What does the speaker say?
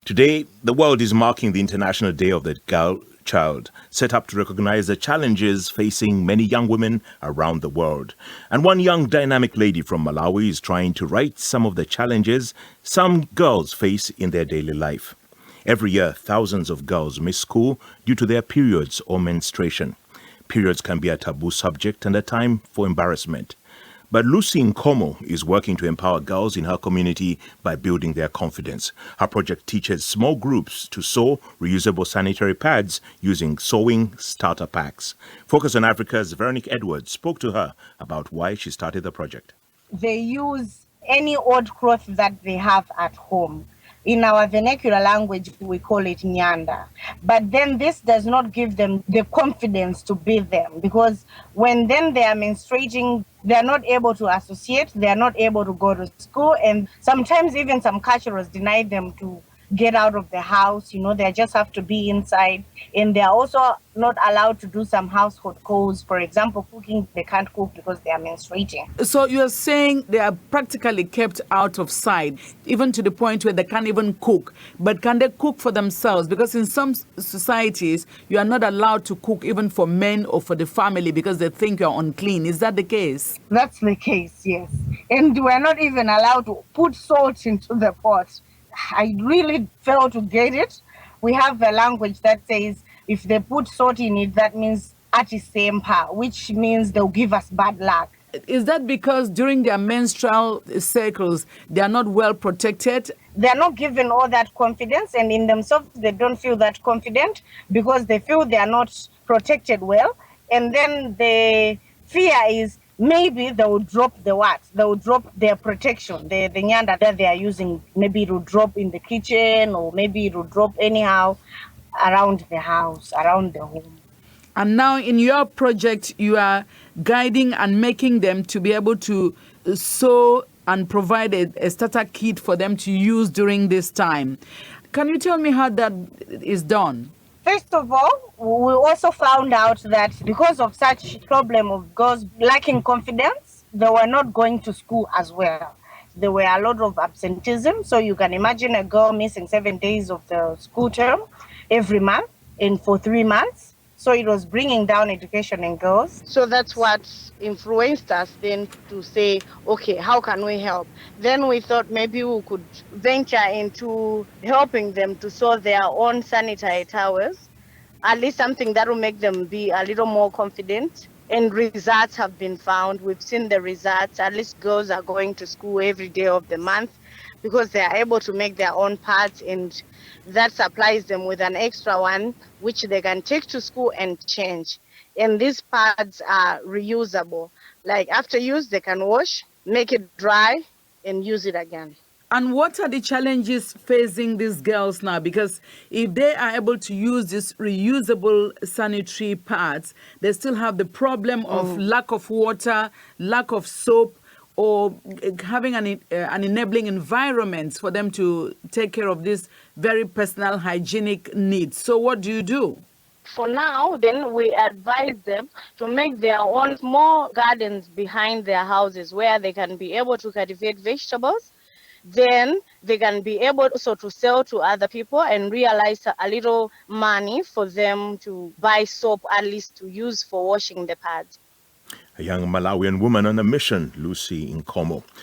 Today, the world is marking the International Day of the Girl Child, set up to recognize the challenges facing many young women around the world. And one young dynamic lady from Malawi is trying to right some of the challenges some girls face in their daily life. Every year, thousands of girls miss school due to their periods or menstruation. Periods can be a taboo subject and a time for embarrassment. But Lucy Nkhoma is working to empower girls in her community by building their confidence. Her project teaches small groups to sew reusable sanitary pads using sewing starter packs. Focus on Africa's Veronique Edwards spoke to her about why she started the project. They use any old cloth that they have at home. In our vernacular language, we call it nyanda. But then this does not give them the confidence to be them, because when then they are menstruating, they are not able to associate, they are not able to go to school, and sometimes even some cultures deny them to get out of the house. They just have to be inside, and they are also not allowed to do some household chores. For example, cooking, they can't cook because they are menstruating. So you're saying they are practically kept out of sight, even to the point where they can't even cook. But can they cook for themselves? Because in some societies, you are not allowed to cook even for men or for the family because they think you're unclean. Is that the case? That's the case, yes. And we're not even allowed to put salt into the pot. I really fail to get it. We have a language that says if they put salt in it, that means atisempa, which means they'll give us bad luck. Is that because during their menstrual cycles, they are not well protected? They're not given all that confidence, and in themselves, they don't feel that confident because they feel they are not protected well. And then the fear is maybe they will drop the what? They will drop their protection, the nyanda that they are using. Maybe it will drop in the kitchen, or maybe it will drop anyhow around the house, around the home. And now in your project, you are guiding and making them to be able to sew and provide a starter kit for them to use during this time. Can you tell me how that is done? First of all, we also found out that because of such problem of girls lacking confidence, they were not going to school as well. There were a lot of absenteeism. So you can imagine a girl missing 7 days of the school term every month and for 3 months. So it was bringing down education in girls. So that's what influenced us then to say, okay, how can we help? Then we thought maybe we could venture into helping them to sew their own sanitary towels, at least something that will make them be a little more confident. And results have been found. We've seen the results. At least girls are going to school every day of the month because they are able to make their own pads, and that supplies them with an extra one, which they can take to school and change. And these pads are reusable. Like after use, they can wash, make it dry, and use it again. And what are the challenges facing these girls now? Because if they are able to use these reusable sanitary pads, they still have the problem of lack of water, lack of soap, or having an enabling environment for them to take care of these very personal hygienic needs. So what do you do? For now, then we advise them to make their own small gardens behind their houses where they can be able to cultivate vegetables. Then they can be able also to sell to other people and realize a little money for them to buy soap, at least to use for washing the pads. A young Malawian woman on a mission, Lucy Nkhoma.